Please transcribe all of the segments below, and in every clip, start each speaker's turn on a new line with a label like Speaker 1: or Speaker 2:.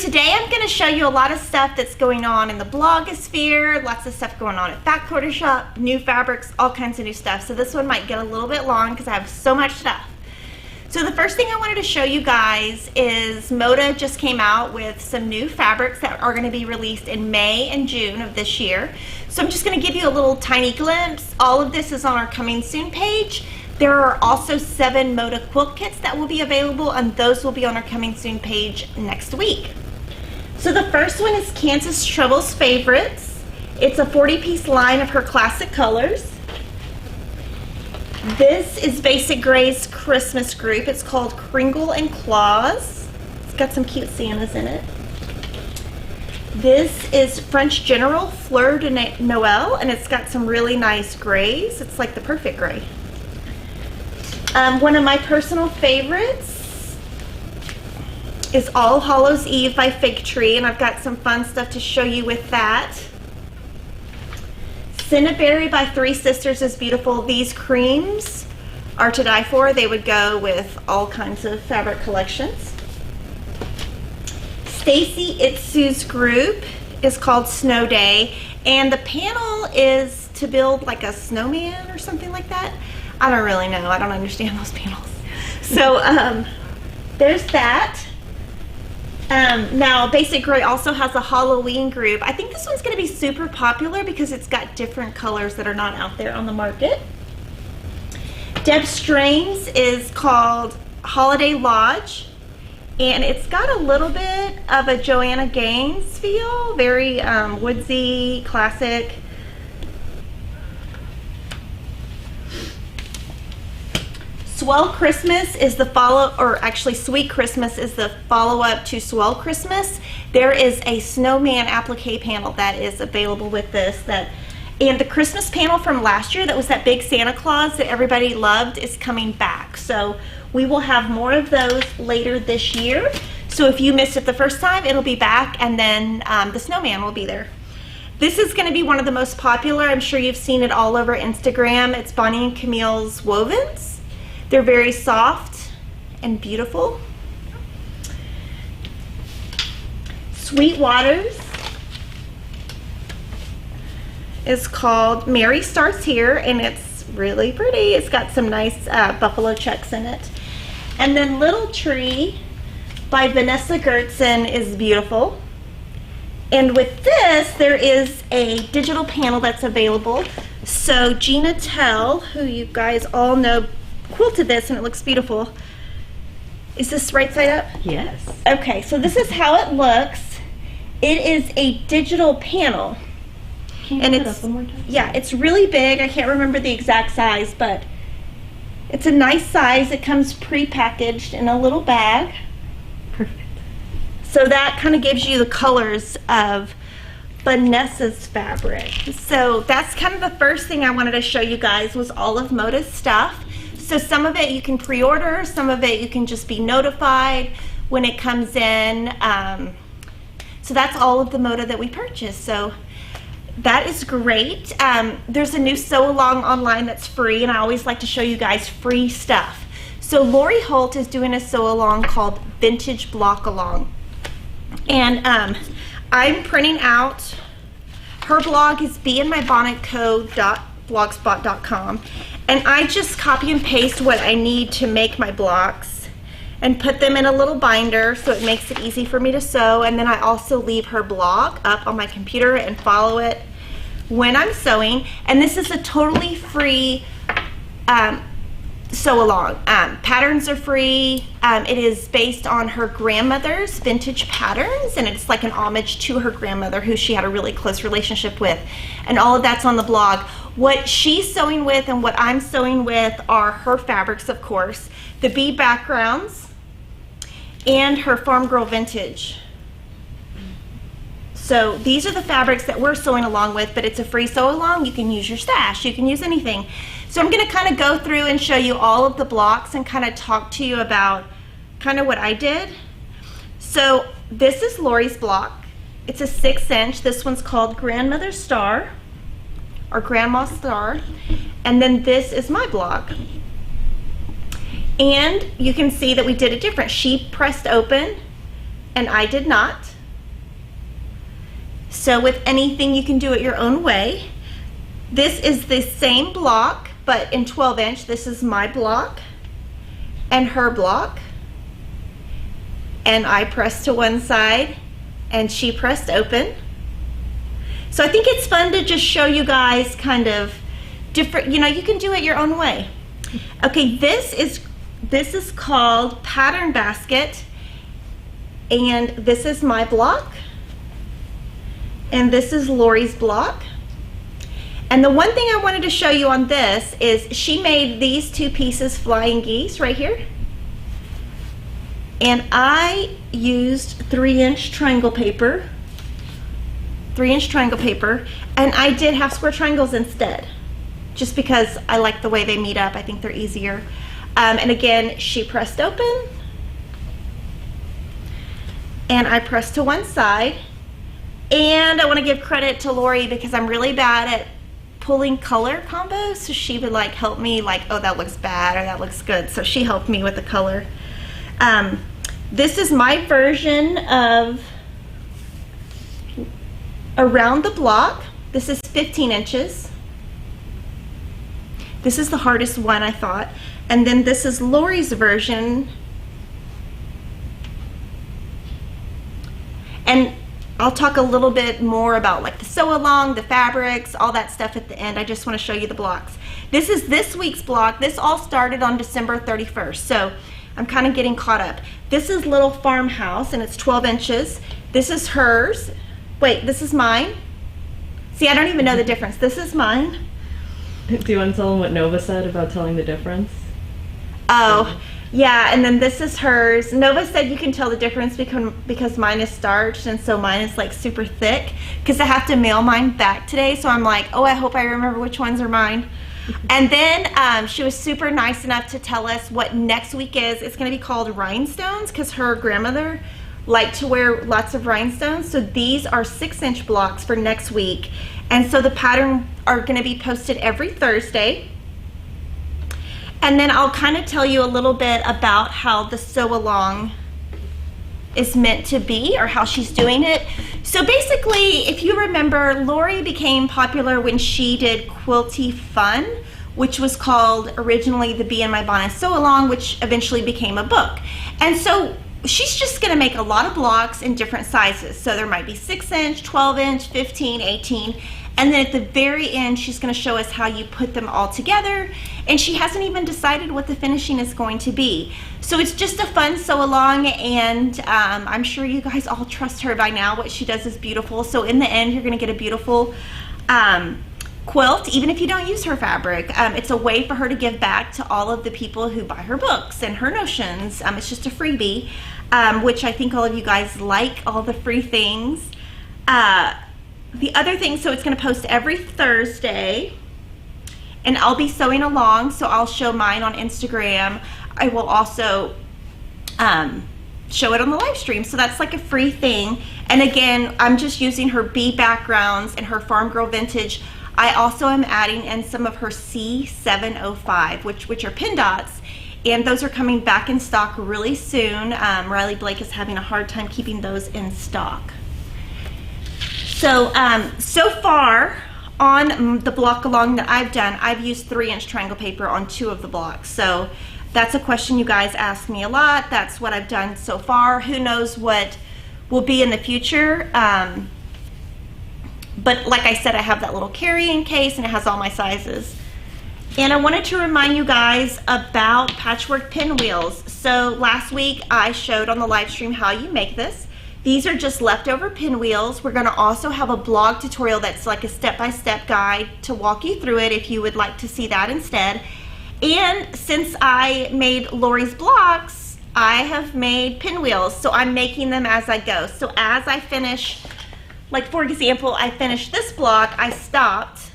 Speaker 1: today I'm going to show you a lot of stuff that's going on in the blogosphere, lots of stuff going on at Fat Quarter Shop, new fabrics, all kinds of new stuff. So this one might get a little bit long because I have so much stuff. So the first thing I wanted to show you guys is Moda just came out with some new fabrics that are going to be released in May and June of this year. So I'm just going to give you a little tiny glimpse. All of this is on our coming soon page. There are also 7 Moda quilt kits that will be available, and those will be on our coming soon page next week. So the first one is Kansas Trouble's Favorites. It's a 40-piece line of her classic colors. This is Basic Gray's Christmas group. It's called Kringle and Claus. It's got some cute Santas in it. This is French General Fleur de Noël, and it's got some really nice grays. It's like the perfect gray. One of my personal favorites is All Hallows Eve by Fig Tree, and I've got some fun stuff to show you with that. Cinnaberry by Three Sisters is beautiful. These creams are to die for. They would go with all kinds of fabric collections. Stacy Itsu's group is called Snow Day, and the panel is to build like a snowman or something like that. I don't really know. I don't understand those panels. So there's that. Now, Basic Gray also has a Halloween group. I think this one's going to be super popular because it's got different colors that are not out there on the market. Deb Strain's is called Holiday Lodge, and it's got a little bit of a Joanna Gaines feel, very woodsy, classic. Swell Christmas is the Sweet Christmas is the follow-up to Swell Christmas. There is a snowman applique panel that is available with this. And the Christmas panel from last year, that was that big Santa Claus that everybody loved, is coming back. So we will have more of those later this year. So if you missed it the first time, it'll be back, and then the snowman will be there. This is going to be one of the most popular. I'm sure you've seen it all over Instagram. It's Bonnie and Camille's Wovens. They're very soft and beautiful. Sweet Waters is called Mary Starts Here, and it's really pretty. It's got some nice buffalo checks in it. And then Little Tree by Vanessa Gertzen is beautiful. And with this, there is a digital panel that's available. So Gina Tell, who you guys all know, quilted this, and it looks beautiful. Is this right side up?
Speaker 2: Yes.
Speaker 1: Okay, so this is how it looks. It is a digital panel.
Speaker 2: Can you
Speaker 1: and
Speaker 2: put
Speaker 1: it's
Speaker 2: up one more time?
Speaker 1: Yeah, it's really big. I can't remember the exact size, but it's a nice size. It comes pre-packaged in a little bag.
Speaker 2: Perfect.
Speaker 1: So that kind of gives you the colors of Vanessa's fabric. So that's kind of the first thing I wanted to show you guys, was all of Moda's stuff. So some of it you can pre-order, some of it you can just be notified when it comes in. So that's all of the Moda that we purchased. So that is great. There's a new sew along online that's free, and I always like to show you guys free stuff. So Lori Holt is doing a sew along called Vintage Block Along. And I'm printing out, her blog is beandmybonnetco.blogspot.com. And I just copy and paste what I need to make my blocks and put them in a little binder so it makes it easy for me to sew. And then I also leave her blog up on my computer and follow it when I'm sewing. And this is a totally free sew along. Patterns are free. It is based on her grandmother's vintage patterns, and it's like an homage to her grandmother, who she had a really close relationship with. And all of that's on the blog. What she's sewing with and what I'm sewing with are her fabrics, of course, the bead backgrounds, and her Farm Girl Vintage. So these are the fabrics that we're sewing along with, but it's a free sew along. You can use your stash, you can use anything. So I'm going to kind of go through and show you all of the blocks and kind of talk to you about kind of what I did. So this is Lori's block. It's a 6-inch. This one's called Grandmother's Star, or Grandma's Star. And then this is my block. And you can see that we did it different. She pressed open and I did not. So with anything, you can do it your own way. This is the same block, but in 12 inch. This is my block and her block. And I pressed to one side and she pressed open. So I think it's fun to just show you guys kind of different, you know, you can do it your own way. Okay, this is called Pattern Basket, and this is my block, and this is Lori's block. And the one thing I wanted to show you on this is she made these two pieces flying geese right here. And I used 3-inch triangle paper, 3-inch triangle paper, and I did half square triangles instead, just because I like the way they meet up. I think they're easier. And again, she pressed open, and I pressed to one side. And I want to give credit to Lori because I'm really bad at pulling color combos, so she would like help me, like, oh, that looks bad or that looks good. So she helped me with the color. This is my version of around the block. This is 15 inches. This is the hardest one, I thought. And then this is Lori's version. And I'll talk a little bit more about like the sew along, the fabrics, all that stuff at the end. I just want to show you the blocks. This is this week's block. This all started on December 31st. So I'm kind of getting caught up. This is Little Farmhouse, and it's 12 inches. This is hers. Wait, this is mine. See, I don't even know the difference. This is mine.
Speaker 3: Do you want to tell them what Nova said about telling the difference?
Speaker 1: Oh, yeah, and then this is hers. Nova said you can tell the difference because mine is starched, and so mine is like super thick, because I have to mail mine back today, so I'm like, oh, I hope I remember which ones are mine. And then she was super nice enough to tell us what next week is. It's going to be called Rhinestones, because her grandmother liked to wear lots of rhinestones. So these are 6-inch blocks for next week. And so the pattern are going to be posted every Thursday. And then I'll kind of tell you a little bit about how the sew along is meant to be, or how she's doing it. So basically, if you remember, Lori became popular when she did Quilty Fun, which was called originally the Bee in My Bonnet Sew Along, which eventually became a book. And so she's just going to make a lot of blocks in different sizes. So there might be 6-inch, 12-inch, 15, 18. And then at the very end, she's going to show us how you put them all together. And she hasn't even decided what the finishing is going to be. So it's just a fun sew along, and I'm sure you guys all trust her by now. What she does is beautiful. So in the end, you're going to get a beautiful quilt, even if you don't use her fabric. It's a way for her to give back to all of the people who buy her books and her notions. It's just a freebie, which I think all of you guys like, all the free things. The other thing, so it's going to post every Thursday, and I'll be sewing along, so I'll show mine on Instagram. I will also show it on the live stream, so that's like a free thing. And again, I'm just using her bee backgrounds and her Farm Girl Vintage. I also am adding in some of her C705, which are pin dots, and those are coming back in stock really soon. Riley Blake is having a hard time keeping those in stock. So, so far on the block along that I've done, I've used 3-inch triangle paper on 2 of the blocks. So that's a question you guys ask me a lot. That's what I've done so far. Who knows what will be in the future. But like I said, I have that little carrying case, and it has all my sizes. And I wanted to remind you guys about Patchwork Pinwheels. So last week I showed on the live stream how you make this. These are just leftover pinwheels. We're going to also have a blog tutorial that's like a step-by-step guide to walk you through it if you would like to see that instead. And since I made Lori's blocks, I have made pinwheels, so I'm making them as I go. So as I finish, like for example, I finished this block, I stopped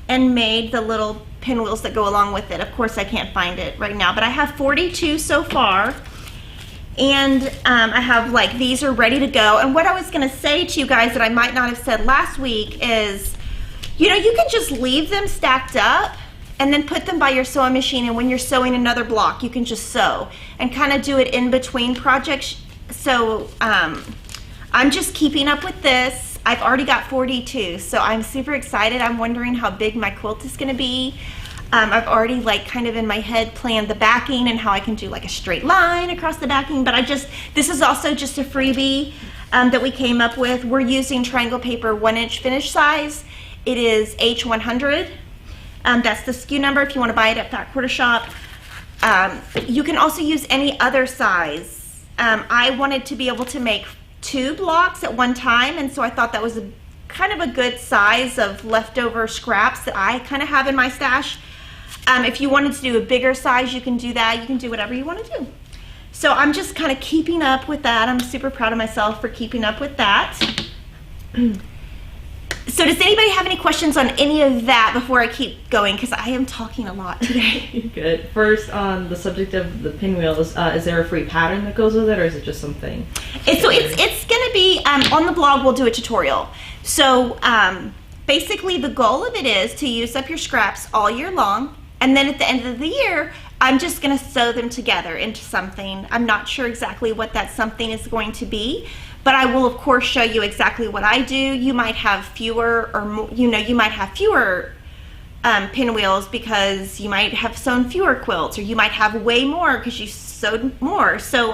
Speaker 1: and made the little pinwheels that go along with it. Of course, I can't find it right now, but I have 42 so far. And I have like, these are ready to go. And what I was gonna say to you guys that I might not have said last week is, you know, you can just leave them stacked up and then put them by your sewing machine, and when you're sewing another block, you can just sew and kind of do it in between projects. So I'm just keeping up with this. I've already got 42, so I'm super excited. I'm wondering how big my quilt is going to be. I've already like kind of in my head planned the backing and how I can do like a straight line across the backing, but this is also just a freebie that we came up with. We're using triangle paper 1-inch finish size. It is H100. That's the SKU number if you want to buy it at Fat Quarter Shop. You can also use any other size. I wanted to be able to make 2 blocks at one time, and so I thought that was kind of a good size of leftover scraps that I kind of have in my stash. If you wanted to do a bigger size, you can do that. You can do whatever you want to do. So I'm just kind of keeping up with that. I'm super proud of myself for keeping up with that. So does anybody have any questions on any of that before I keep going? Because I am talking a lot today.
Speaker 3: Good. First, on the subject of the pinwheels, is there a free pattern that goes with it, or is it just something?
Speaker 1: It's going to be, on the blog, we'll do a tutorial. So basically the goal of it is to use up your scraps all year long. And then at the end of the year, I'm just going to sew them together into something. I'm not sure exactly what that something is going to be, but I will of course show you exactly what I do. You might have fewer, or more, you might have fewer pinwheels because you might have sewn fewer quilts, or you might have way more because you sewed more. So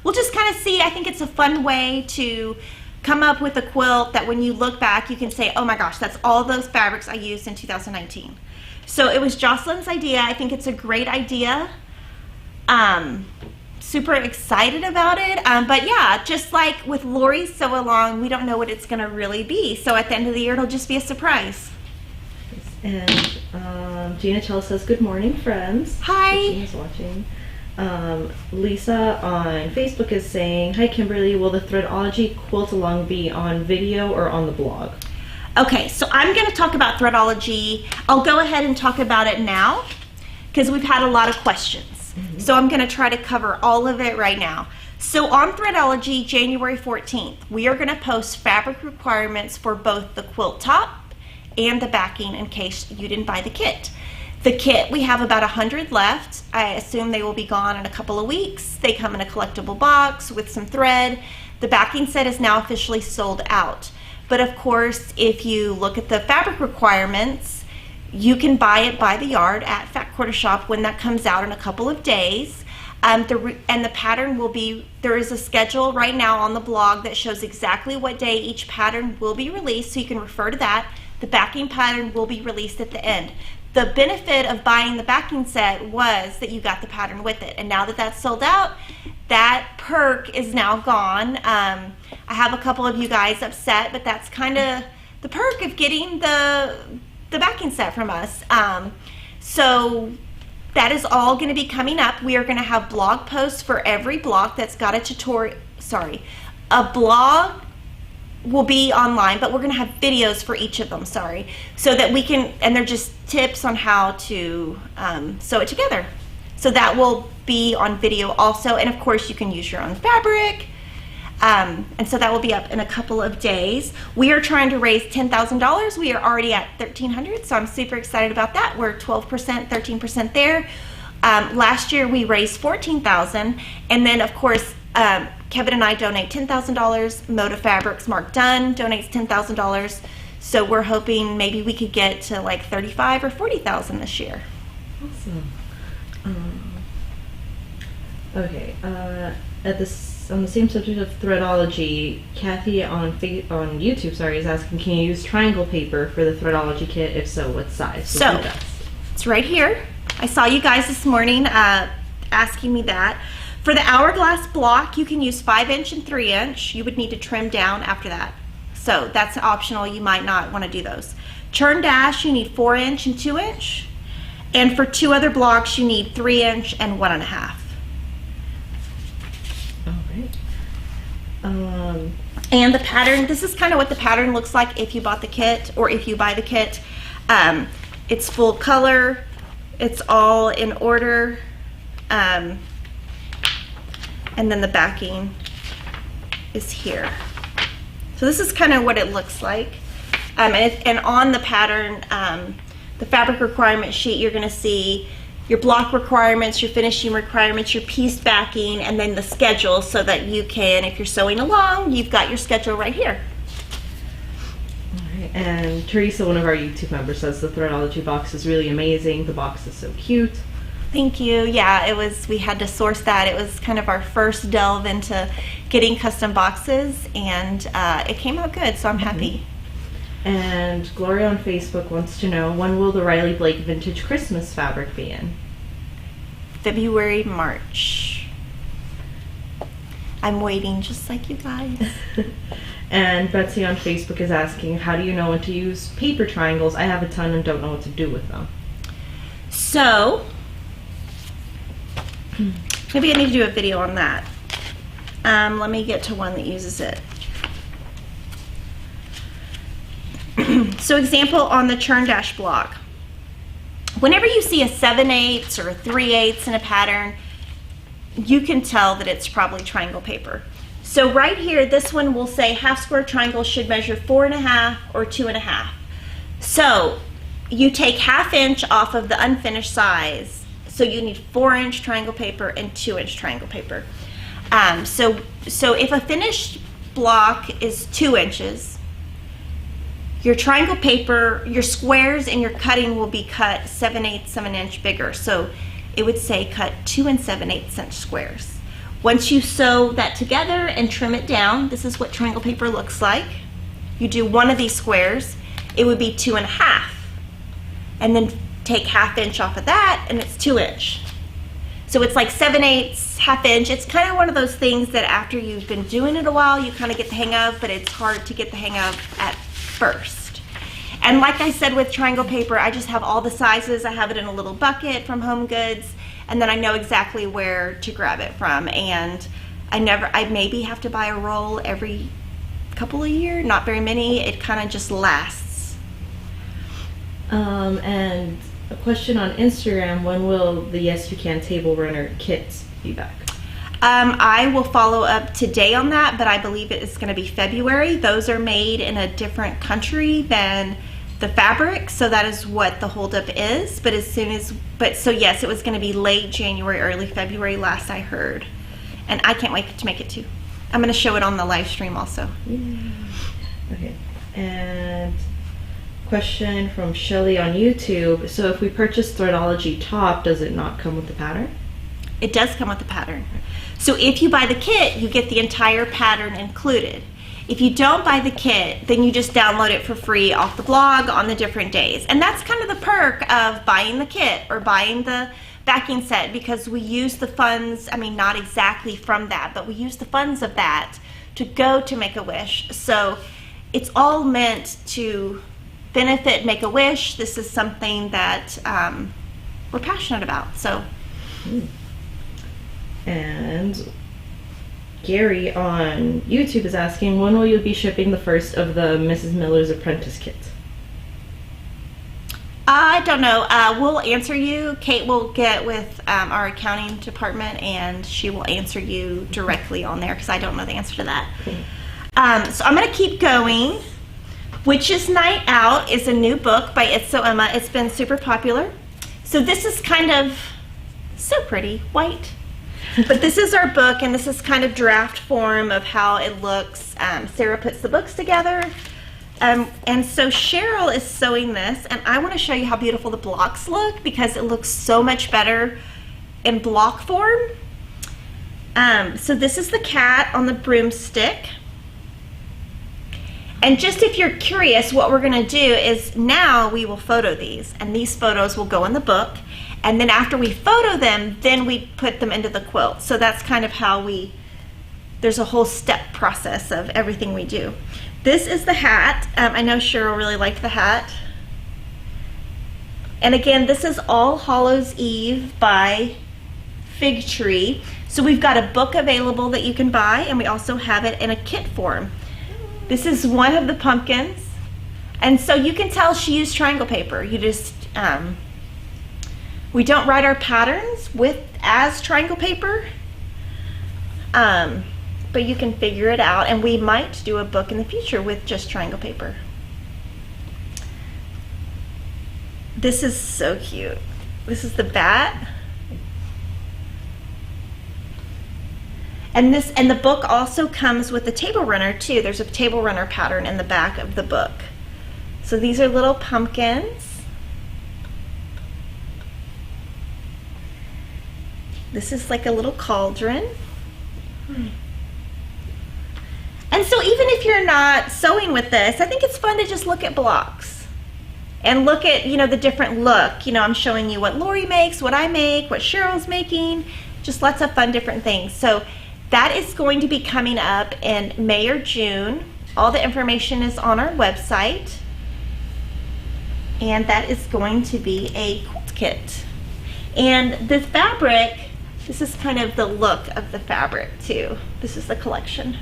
Speaker 1: we'll just kind of see. I think it's a fun way to come up with a quilt that when you look back, you can say, oh my gosh, that's all those fabrics I used in 2019. So it was Jocelyn's idea. I think it's a great idea. Super excited about it. But yeah, just like with Lori's Sew Along, we don't know what it's going to really be. So at the end of the year, it'll just be a surprise.
Speaker 3: And Gina Chell says, good morning, friends.
Speaker 1: Hi.
Speaker 3: Gina's watching. Lisa on Facebook is saying, hi, Kimberly. Will the Threadology quilt along be on video or on the blog?
Speaker 1: Okay, so I'm going to talk about Threadology. I'll go ahead and talk about it now because we've had a lot of questions. So I'm going to try to cover all of it right now. So on Threadology, January 14th, we are going to post fabric requirements for both the quilt top and the backing in case you didn't buy the kit. The kit, we have about 100 left. I assume they will be gone in a couple of weeks. They come in a collectible box with some thread. The backing set is now officially sold out. But of course, if you look at the fabric requirements, you can buy it by the yard at Fat Quarter Shop when that comes out in a couple of days. And the pattern will be, there is a schedule right now on the blog that shows exactly what day each pattern will be released, so you can refer to that. The backing pattern will be released at the end. The benefit of buying the backing set was that you got the pattern with it. And now that that's sold out, that perk is now gone. I have a couple of you guys upset, but that's kind of the perk of getting the backing set from us. So that is all going to be coming up. We are going to have blog posts for every block that's got a tutorial. A blog will be online, but we're going to have videos for each of them, so that we can, and they're just tips on how to sew it together. So that will be on video also, and of course you can use your own fabric. And so that will be up in a couple of days. We are trying to raise $10,000. We are already at $1,300, so I'm super excited about that. We're 12%, 13% there. Last year we raised $14,000, and then of course Kevin and I donate $10,000. Moda Fabrics, Mark Dunn donates $10,000. So we're hoping maybe we could get to like $35,000 or $40,000 this year.
Speaker 3: Awesome. Okay. On the same subject of Threadology, Kathy on YouTube, is asking, can you use triangle paper for the Threadology kit? If so, what size?
Speaker 1: So it's right here. I saw you guys this morning asking me that. For the hourglass block, you can use 5-inch and 3-inch. You would need to trim down after that. So that's optional. You might not want to do those. Churn dash, you need 4-inch and 2-inch. And for 2 other blocks, you need 3-inch and 1.5. And the pattern, this is kind of what the pattern looks like if you bought the kit, or if you buy the kit. It's full color, it's all in order, and then the backing is here. So this is kind of what it looks like. And on the pattern, the fabric requirement sheet, you're going to see your block requirements, your finishing requirements, your piece backing, and then the schedule so that you can, if you're sewing along, you've got your schedule right here.
Speaker 3: All right. And Teresa, one of our YouTube members, says the Threadology box is really amazing. The box is so cute.
Speaker 1: Thank you. Yeah, it was, we had to source that. It was kind of our first delve into getting custom boxes, and it came out good, so I'm happy.
Speaker 3: And Gloria on Facebook wants to know, when will the Riley Blake Vintage Christmas fabric be in?
Speaker 1: February, March. I'm waiting just like you guys.
Speaker 3: And Betsy on Facebook is asking, how do you know when to use paper triangles? I have a ton and don't know what to do with them.
Speaker 1: So, maybe I need to do a video on that. Let me get to one that uses it. So example on the churn dash block. Whenever you see a 7/8 or a 3/8 in a pattern, you can tell that it's probably triangle paper. So right here, this one will say half square triangle should measure 4.5 or 2.5. So you take 1/2 inch off of the unfinished size. So you need 4-inch triangle paper and 2-inch triangle paper. So if a finished block is 2 inches, your triangle paper, your squares and your cutting will be cut 7/8 of an inch bigger. So it would say cut 2 7/8 inch squares. Once you sew that together and trim it down, this is what triangle paper looks like. You do one of these squares, it would be 2.5. And then take 1/2 inch off of that and it's 2 inch. So it's like 7/8, 1/2 inch. It's kind of one of those things that after you've been doing it a while, you kind of get the hang of, but it's hard to get the hang of at first. And like I said with triangle paper, I just have all the sizes. I have it in a little bucket from Home Goods, and then I know exactly where to grab it from. And I maybe have to buy a roll every couple of years, not very many. It kind of just lasts.
Speaker 3: And a question on Instagram, when will the Yes You Can table runner kits be back?
Speaker 1: I will follow up today on that, but I believe it is going to be February. Those are made in a different country than the fabric, so that is what the holdup is. But so yes, it was going to be late January, early February last I heard. And I can't wait to make it too. I'm going to show it on the live stream also.
Speaker 3: Okay. And question from Shelly on YouTube. So if we purchase Threadology top, does it not come with the pattern?
Speaker 1: It does come with the pattern. So if you buy the kit, you get the entire pattern included. If you don't buy the kit, then you just download it for free off the blog on the different days. And that's kind of the perk of buying the kit or buying the backing set, because we use the funds, I mean, not exactly from that, but we use the funds of that to go to Make-A-Wish. So it's all meant to benefit Make-A-Wish. This is something that we're passionate about. So.
Speaker 3: And Gary on YouTube is asking, when will you be shipping the first of the Mrs. Miller's Apprentice kits?
Speaker 1: I don't know. We'll answer you. Kate will get with our accounting department and she will answer you directly on there because I don't know the answer to that. So I'm going to keep going. Witch's Night Out is a new book by It's So Emma. It's been super popular. So this is kind of so pretty, white. But this is our book, and this is kind of draft form of how it looks. Sarah puts the books together. And so Cheryl is sewing this, and I want to show you how beautiful the blocks look because it looks so much better in block form. So this is the cat on the broomstick. And just if you're curious, what we're going to do is now we will photo these, and these photos will go in the book. And then after we photo them, then we put them into the quilt. So that's kind of how there's a whole step process of everything we do. This is the hat. I know Cheryl really liked the hat. And again, this is all Hallows Eve by Fig Tree. So we've got a book available that you can buy, and we also have it in a kit form. This is one of the pumpkins. And so you can tell she used triangle paper. You just, we don't write our patterns as triangle paper, but you can figure it out, and we might do a book in the future with just triangle paper. This is so cute. This is the bat. And the book also comes with a table runner too. There's a table runner pattern in the back of the book. So these are little pumpkins. This is like a little cauldron. And so even if you're not sewing with this, I think it's fun to just look at blocks and look at, the different look. I'm showing you what Lori makes, what I make, what Cheryl's making, just lots of fun different things. So that is going to be coming up in May or June. All the information is on our website. And that is going to be a quilt kit. And the fabric, this is kind of the look of the fabric too. This is the collection.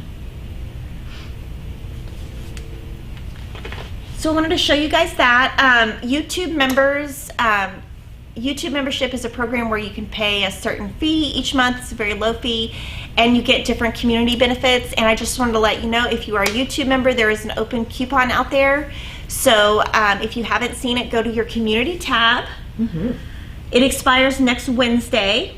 Speaker 1: So I wanted to show you guys that. YouTube membership is a program where you can pay a certain fee each month. It's a very low fee, and you get different community benefits. And I just wanted to let you know, if you are a YouTube member, there is an open coupon out there. So if you haven't seen it, go to your community tab. It expires next Wednesday.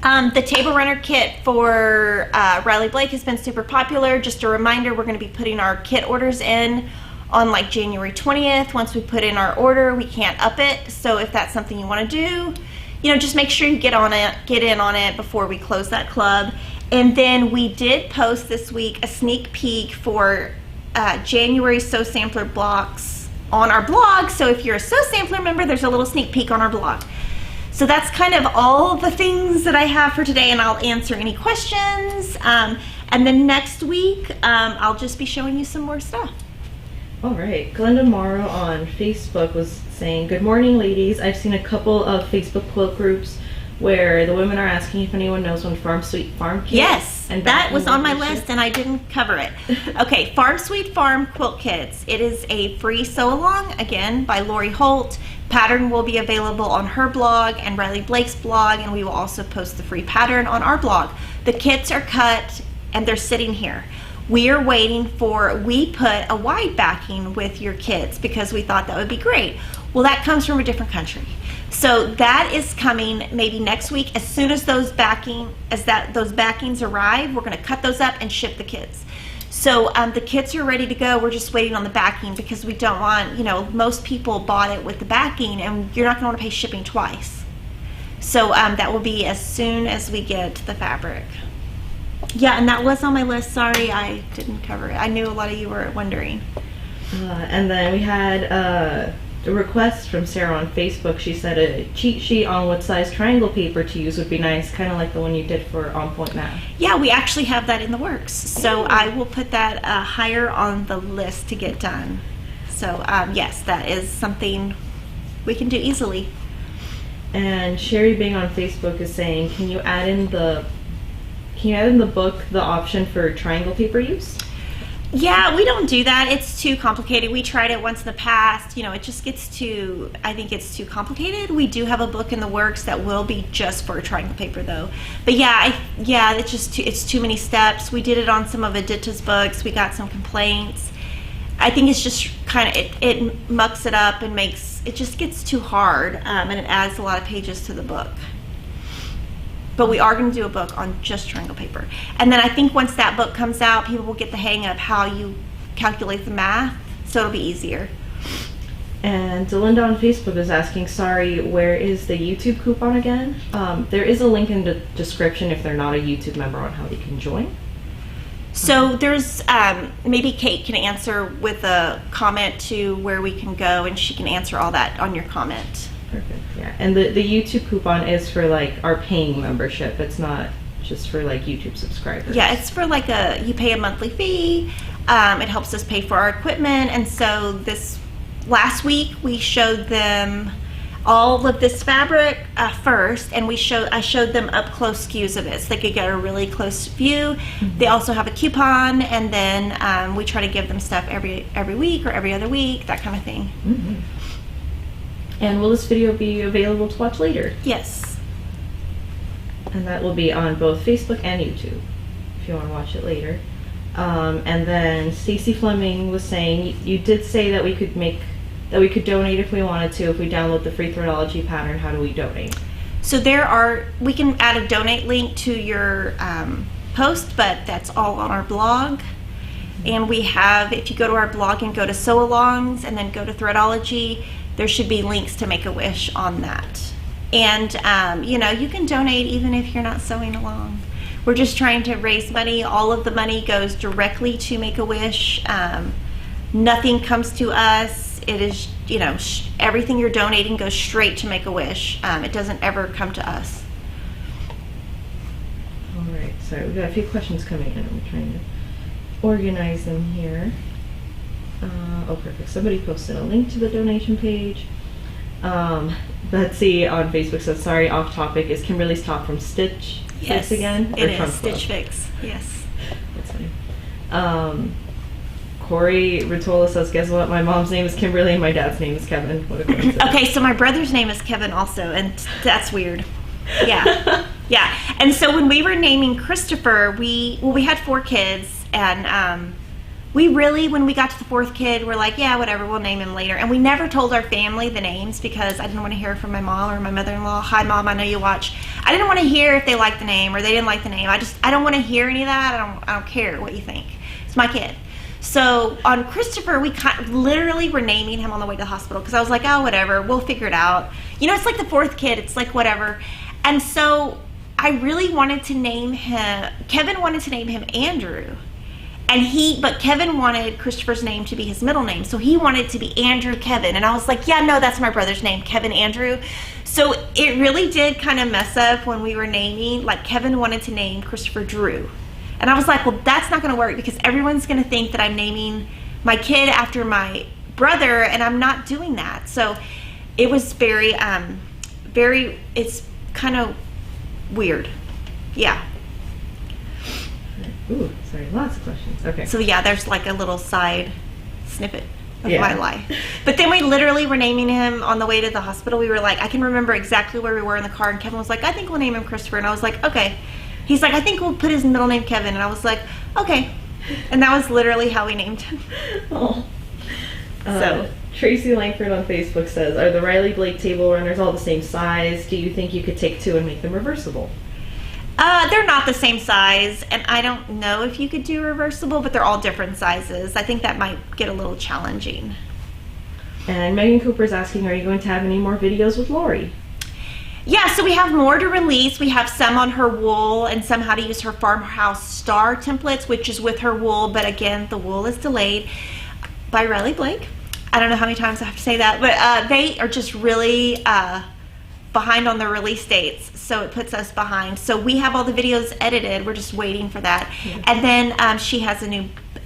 Speaker 1: The table runner kit for Riley Blake has been super popular. Just a reminder, we're going to be putting our kit orders in on like January 20th. Once we put in our order, we can't up it. So if that's something you want to do, just make sure you get in on it before we close that club. And then we did post this week a sneak peek for January Sew Sampler blocks on our blog. So if you're a Sew Sampler member, there's a little sneak peek on our blog. So that's kind of all the things that I have for today, and I'll answer any questions. And then next week, I'll just be showing you some more stuff.
Speaker 3: All right. Glenda Morrow on Facebook was saying, "Good morning, ladies. I've seen a couple of Facebook quilt groups where the women are asking if anyone knows when Farm Sweet Farm Kit."
Speaker 1: Yes, and that was on my list, and I didn't cover it. Okay, Farm Sweet Farm Quilt Kits. It is a free sew-along, again, by Lori Holt. Pattern will be available on her blog and Riley Blake's blog, and we will also post the free pattern on our blog. The kits are cut, and they're sitting here. We are waiting we put a wide backing with your kits because we thought that would be great. Well, that comes from a different country. So that is coming maybe next week. As soon as those backings arrive, we're going to cut those up and ship the kits. So the kits are ready to go. We're just waiting on the backing because we don't want, most people bought it with the backing, and you're not going to want to pay shipping twice. So that will be as soon as we get the fabric. Yeah, and that was on my list. Sorry, I didn't cover it. I knew a lot of you were wondering.
Speaker 3: And then we had a request from Sarah on Facebook. She said a cheat sheet on what size triangle paper to use would be nice, kind of like the one you did for On Point Math.
Speaker 1: Yeah, we actually have that in the works. So I will put that higher on the list to get done. So yes, that is something we can do easily.
Speaker 3: And Sherry Bing on Facebook is saying, can you add in the book the option for triangle paper use?
Speaker 1: Yeah, we don't do that. It's too complicated. We tried it once in the past. It just gets I think it's too complicated. We do have a book in the works that will be just for triangle paper though. But it's too many steps. We did it on some of Edita's books. We got some complaints. I think it's just kind of, it mucks it up and it just gets too hard, and it adds a lot of pages to the book. But we are going to do a book on just triangle paper. And then I think once that book comes out, people will get the hang of how you calculate the math, so it'll be easier.
Speaker 3: And Delinda on Facebook is asking, sorry, where is the YouTube coupon again? There is a link in the description if they're not a YouTube member on how they can join.
Speaker 1: So there's, maybe Kate can answer with a comment to where we can go, and she can answer all that on your comment.
Speaker 3: Perfect, yeah. And the YouTube coupon is for like our paying membership. It's not just for like YouTube subscribers.
Speaker 1: Yeah, it's for like you pay a monthly fee. It helps us pay for our equipment. And so this last week we showed them all of this fabric first, and I showed them up close SKUs of it so they could get a really close view. Mm-hmm. They also have a coupon, and then we try to give them stuff every week or every other week, that kind of thing.
Speaker 3: Mm-hmm. And will this video be available to watch later?
Speaker 1: Yes.
Speaker 3: And that will be on both Facebook and YouTube if you want to watch it later. And then Stacy Fleming was saying, you did say that we could make that we could donate if we wanted to. If we download the free Threadology pattern, how do we donate?
Speaker 1: So we can add a donate link to your post, but that's all on our blog. And we have, if you go to our blog and go to sew alongs and then go to Threadology, there should be links to Make-A-Wish on that. And, you can donate even if you're not sewing along. We're just trying to raise money. All of the money goes directly to Make-A-Wish. Nothing comes to us. It is, everything you're donating goes straight to Make-A-Wish. It doesn't ever come to us.
Speaker 3: All right, so we've got a few questions coming in. I'm trying to organize them here. Perfect. Somebody posted a link to the donation page. Betsy on Facebook says, sorry, off topic. Is Kimberly's top from Stitch Fix again?
Speaker 1: It is Stitch Fix, yes.
Speaker 3: That's funny. Corey Ritola says, guess what? My mom's name is Kimberly and my dad's name is Kevin. What a coincidence.
Speaker 1: Okay, so my brother's name is Kevin also, and that's weird. Yeah. Yeah. And so when we were naming Christopher, we had 4 kids, and we really, when we got to the 4th kid, we're like, yeah, whatever, we'll name him later. And we never told our family the names because I didn't want to hear from my mom or my mother-in-law. Hi, Mom, I know you watch. I didn't want to hear if they liked the name or they didn't like the name. I don't want to hear any of that. I don't care what you think. It's my kid. So on Christopher, we literally were naming him on the way to the hospital because I was like, oh, whatever, we'll figure it out. It's like the 4th kid. It's like whatever. And so I really wanted to name him, Kevin wanted to name him Andrew. But Kevin wanted Christopher's name to be his middle name. So he wanted to be Andrew Kevin. And I was like, yeah, no, that's my brother's name, Kevin Andrew. So it really did kind of mess up when we were naming, like Kevin wanted to name Christopher Drew. And I was like, well, that's not going to work because everyone's going to think that I'm naming my kid after my brother, and I'm not doing that. So it was it's kind of weird. Yeah.
Speaker 3: Ooh, sorry, lots of questions. Okay.
Speaker 1: So yeah, there's like a little side snippet of my life. But then we literally were naming him on the way to the hospital. We were like, I can remember exactly where we were in the car, and Kevin was like, I think we'll name him Christopher. And I was like, okay. He's like, I think we'll put his middle name Kevin. And I was like, okay. And that was literally how we named him.
Speaker 3: Oh. Tracy Langford on Facebook says, are the Riley Blake table runners all the same size? Do you think you could take 2 and make them reversible?
Speaker 1: They're not the same size, and I don't know if you could do reversible, but they're all different sizes. I think that might get a little challenging.
Speaker 3: And Megan Cooper's asking, are you going to have any more videos with Lori?
Speaker 1: Yeah, so we have more to release. We have some on her wool and some how to use her farmhouse star templates, which is with her wool, but again, the wool is delayed by Riley Blake. I don't know how many times I have to say that, but they are just really behind on the release dates, so it puts us behind. So we have all the videos edited. We're just waiting for that. Yeah. And then she has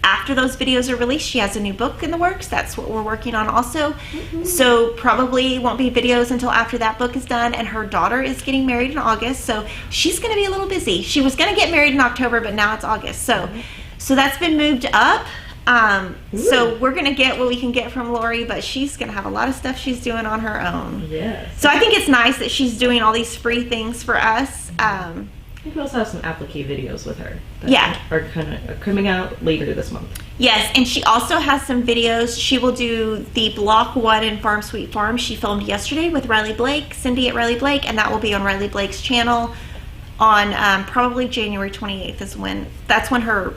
Speaker 1: after those videos are released, she has a new book in the works. That's what we're working on also. Mm-hmm. So probably won't be videos until after that book is done. And her daughter is getting married in August, so she's going to be a little busy. She was going to get married in October, but now it's August. So that's been moved up. So we're going to get what we can get from Lori, but she's going to have a lot of stuff she's doing on her own. Yes. So I think it's nice that she's doing all these free things for us.
Speaker 3: I think we also have some applique videos with her
Speaker 1: that
Speaker 3: are kind of coming out later this month.
Speaker 1: Yes, and she also has some videos. She will do the Block 1 in Farm Sweet Farm. She filmed yesterday with Riley Blake, Cindy at Riley Blake, and that will be on Riley Blake's channel on probably January 28th that's when her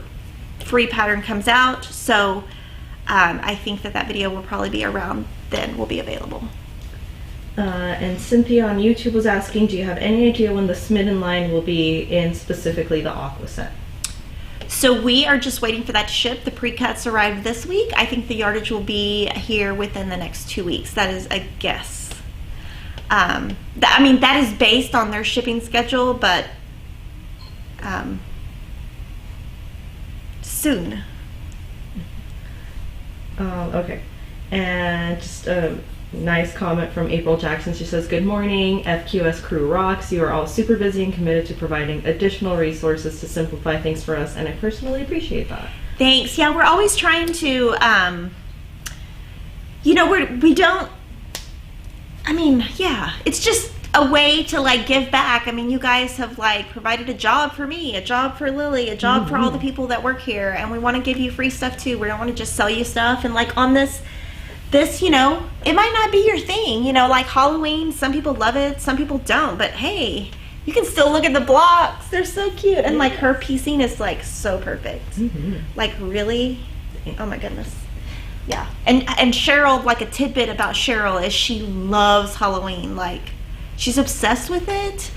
Speaker 1: free pattern comes out. So I think that video will probably be around then, will be available.
Speaker 3: And Cynthia on YouTube was asking, do you have any idea when the Smitten line will be in, specifically the Aqua set?
Speaker 1: So we are just waiting for that to ship. The pre-cuts arrived this week. I think the yardage will be here within the next 2 weeks. That is a guess. That is based on their shipping schedule, but soon.
Speaker 3: Okay. And just nice comment from April Jackson. She says, good morning, FQS crew rocks. You are all super busy and committed to providing additional resources to simplify things for us, and I personally appreciate that.
Speaker 1: Thanks. Yeah, we're always trying to, it's just a way to give back. You guys have provided a job for me, a job for Lily, a job for all the people that work here, and we want to give you free stuff too. We don't want to just sell you stuff. And on this this, you know, it might not be your thing. You know, like Halloween, some people love it, some people don't. But hey, you can still look at the blocks. They're so cute. And like her piecing is like so perfect. Like really, oh my goodness. Yeah. And Cheryl, like a tidbit about Cheryl is she loves Halloween. Like she's obsessed with it.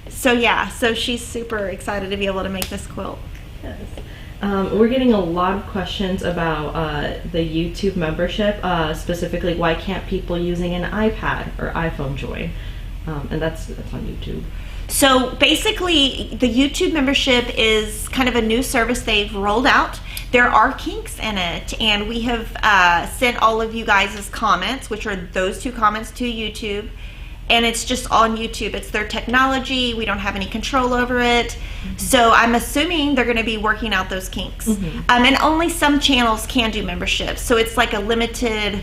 Speaker 1: So yeah, so she's super excited to be able to make this quilt.
Speaker 3: Yes. We're getting a lot of questions about the YouTube membership, specifically why can't people using an iPad or iPhone join? And that's on YouTube.
Speaker 1: So basically, the YouTube membership is kind of a new service they've rolled out. There are kinks in it, and we have sent all of you guys' comments, which are those 2 comments to YouTube. And it's just on YouTube. It's their technology. We don't have any control over it. So I'm assuming they're going to be working out those kinks. And only some channels can do memberships. So it's like a limited,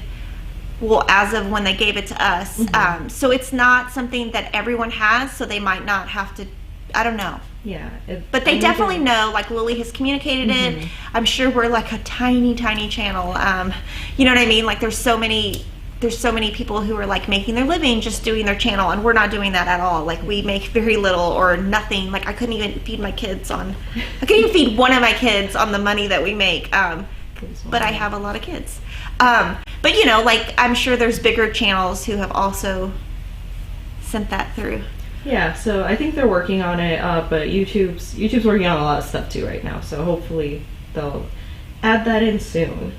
Speaker 1: well, as of when they gave it to us. So it's not something that everyone has, so they might not have to, I don't know.
Speaker 3: Yeah.
Speaker 1: But they definitely know, like Lily has communicated it. I'm sure we're like a tiny, tiny channel. You know what I mean? Like there's so many people who are like making their living just doing their channel, and we're not doing that at all. Like we make very little or nothing. Like I couldn't even feed my kids I couldn't even feed one of my kids on the money that we make. But I have a lot of kids. But you know, like I'm sure there's bigger channels who have also sent that through.
Speaker 3: Yeah, so I think they're working on it, but YouTube's working on a lot of stuff too right now. So hopefully they'll add that in soon.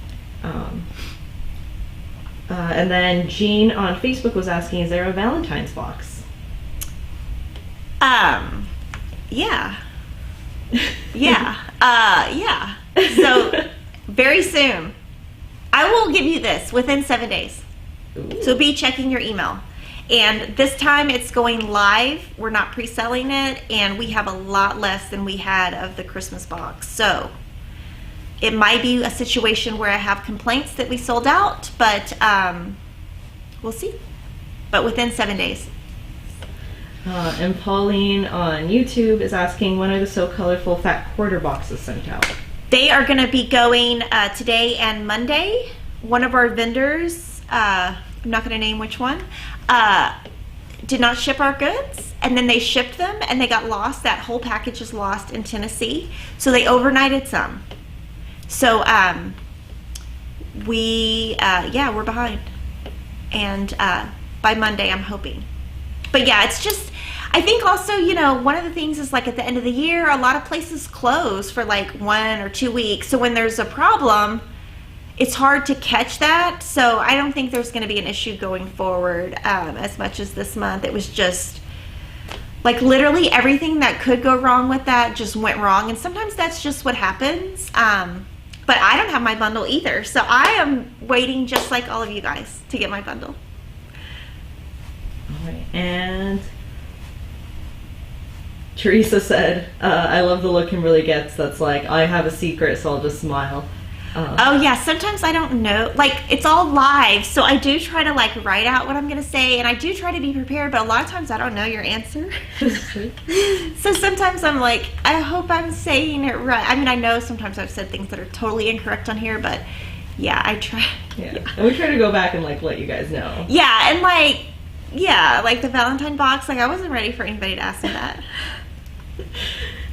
Speaker 3: And then Jean on Facebook was asking, is there a Valentine's box?
Speaker 1: Yeah. Yeah. So very soon. I will give you this within 7 days.
Speaker 3: Ooh.
Speaker 1: So be checking your email. And this time it's going live. We're not pre-selling it, and we have a lot less than we had of the Christmas box. So it might be a situation where I have complaints that we sold out, but we'll see. But within 7 days.
Speaker 3: And Pauline on YouTube is asking, when are the So Colorful Fat Quarter boxes sent out?
Speaker 1: They are going to be going today and Monday. One of our vendors, I'm not going to name which one, did not ship our goods, and then they shipped them and they got lost. That whole package is lost in Tennessee. So they overnighted some. So we're behind. And by Monday, I'm hoping. But yeah, it's just, I think also, you know, one of the things is like at the end of the year, a lot of places close for like 1 or 2 weeks. So when there's a problem, it's hard to catch that. So I don't think there's going to be an issue going forward as much as this month. It was just like literally everything that could go wrong with that just went wrong. And sometimes that's just what happens. But I don't have my bundle either. So I am waiting just like all of you guys to get my bundle.
Speaker 3: All right. And Teresa said, I love the look Kimberly gets that's like, I have a secret, so I'll just smile.
Speaker 1: Oh yeah, sometimes I don't know, like it's all live, so I do try to like write out what I'm gonna say, and I do try to be prepared, but a lot of times I don't know your answer. So sometimes I'm like, I hope I'm saying it right. I mean, I know sometimes I've said things that are totally incorrect on here, but yeah, I try.
Speaker 3: Yeah. And we try to go back and like let you guys know.
Speaker 1: Yeah, and like, yeah, like the Valentine box, like I wasn't ready for anybody to ask me that.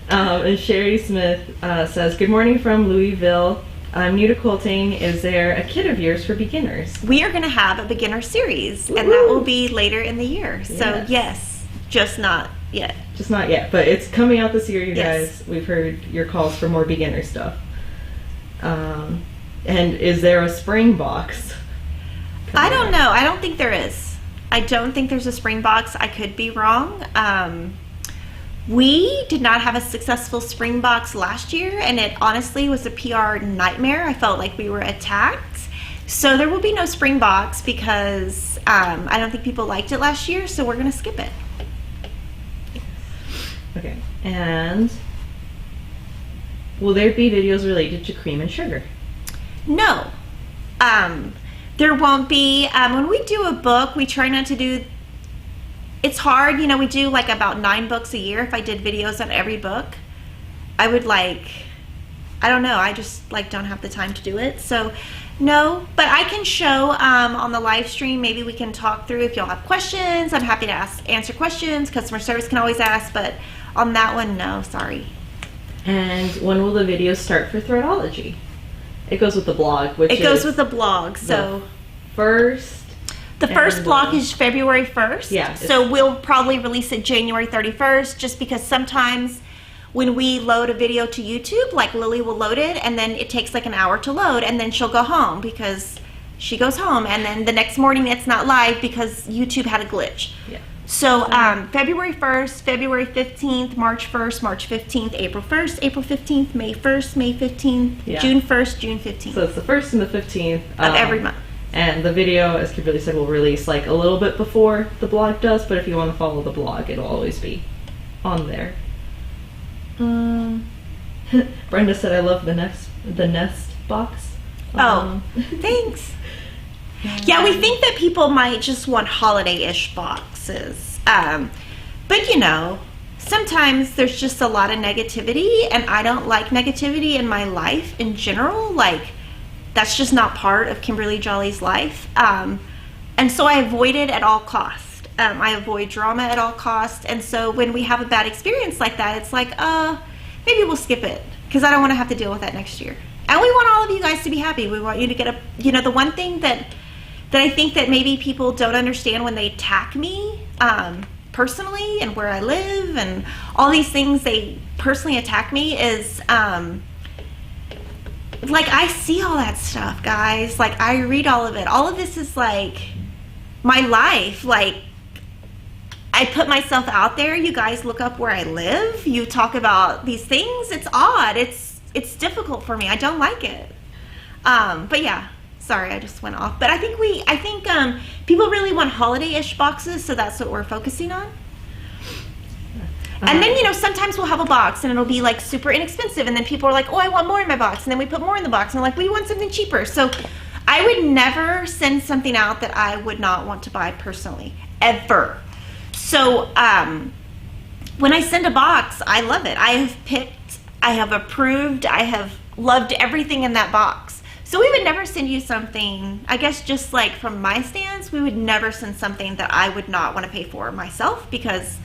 Speaker 3: And Sherry Smith says, good morning from Louisville. I'm new to quilting. Is there a kit of yours for beginners?
Speaker 1: We are going to have a beginner series, and that will be later in the year. So yes, just not yet.
Speaker 3: Just not yet, but it's coming out this year, you
Speaker 1: Yes.
Speaker 3: guys. We've heard your calls for more beginner stuff. And is there a spring box?
Speaker 1: I don't know. I don't think there is. I don't think there's a spring box. I could be wrong. We did not have a successful spring box last year, and it honestly was a PR nightmare. I felt like we were attacked. So there will be no spring box because I don't think people liked it last year, so we're going to skip it.
Speaker 3: Okay. And will there be videos related to cream and sugar?
Speaker 1: No. There won't be. When we do a book, we try not to do. It's hard, you know, we do like about 9 books a year. If I did videos on every book, I would like I don't know. I just like don't have the time to do it. So no, but I can show on the live stream. Maybe we can talk through if y'all have questions. I'm happy to answer questions. Customer service can always ask, but on that one, no, sorry.
Speaker 3: And when will the videos start for Threadology? It goes with the blog, which
Speaker 1: it goes with the blog. So the first block is February 1st.
Speaker 3: Yeah.
Speaker 1: So we'll probably release it January 31st, just because sometimes when we load a video to YouTube, like Lily will load it, and then it takes like an hour to load, and then she'll go home because she goes home, and then the next morning it's not live because YouTube had a glitch.
Speaker 3: Yeah.
Speaker 1: So February 1st, February 15th, March 1st, March 15th, April 1st, April 15th, May 1st, May 15th,
Speaker 3: Yeah.
Speaker 1: June 1st, June 15th.
Speaker 3: So it's the 1st and the 15th.
Speaker 1: Of every month.
Speaker 3: And the video, as Kimberly said, will release like a little bit before the blog does, but if you want to follow the blog, it'll always be on there. Brenda said, I love the nest box.
Speaker 1: Thanks. Yeah, we think that people might just want holiday-ish boxes. But you know, sometimes there's just a lot of negativity, and I don't like negativity in my life in general. Like, that's just not part of Kimberly Jolly's life. And so I avoid it at all costs. I avoid drama at all costs. And so when we have a bad experience like that, it's like, maybe we'll skip it because I don't want to have to deal with that next year. And we want all of you guys to be happy. We want you to get the one thing that I think that maybe people don't understand when they attack me personally and where I live and all these things they personally attack me is, like, I see all that stuff, guys. Like, I read all of it. All of this is like my life. Like, I put myself out there. You guys look up where I live. You talk about these things. It's odd. It's difficult for me. I don't like it. But yeah, sorry, I just went off. But I think people really want holiday-ish boxes, so that's what we're focusing on. And then, you know, sometimes we'll have a box and it'll be like super inexpensive, and then people are like, oh, I want more in my box, and then we put more in the box, and they're like, we want something cheaper. So I would never send something out that I would not want to buy personally, ever. So when I send a box, I love it. I have picked, I have approved, I have loved everything in that box. So we would never send you something, I guess just like from my stance, we would never send something that I would not want to pay for myself, because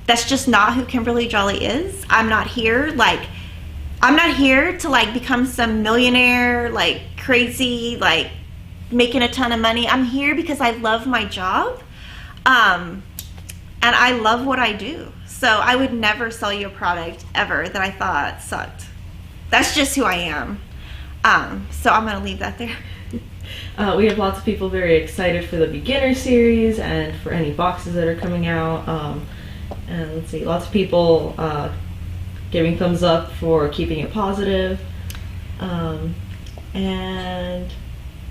Speaker 1: that's just not who Kimberly Jolly is. I'm not here to like become some millionaire, like crazy, like making a ton of money. I'm here because I love my job. And I love what I do. So I would never sell you a product ever that I thought sucked. That's just who I am. So I'm gonna leave that there.
Speaker 3: We have lots of people very excited for the beginner series and for any boxes that are coming out. And let's see, lots of people giving thumbs up for keeping it positive. And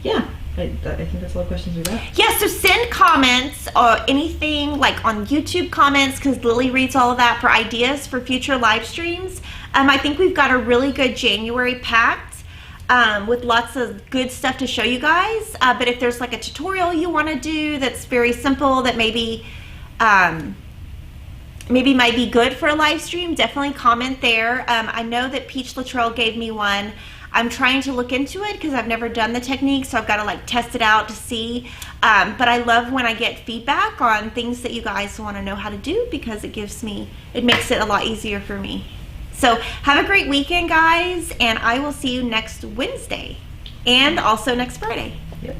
Speaker 3: yeah, I think that's all the questions we got.
Speaker 1: Yeah, so send comments or anything like on YouTube comments, because Lily reads all of that, for ideas for future live streams. I think we've got a really good January packed with lots of good stuff to show you guys. But if there's like a tutorial you want to do that's very simple that maybe might be good for a live stream, definitely comment there. I know that Peach Luttrell gave me one. I'm trying to look into it because I've never done the technique, so I've got to like test it out to see. But I love when I get feedback on things that you guys want to know how to do, because it makes it a lot easier for me. So have a great weekend, guys, and I will see you next Wednesday and also next Friday.
Speaker 3: Yep.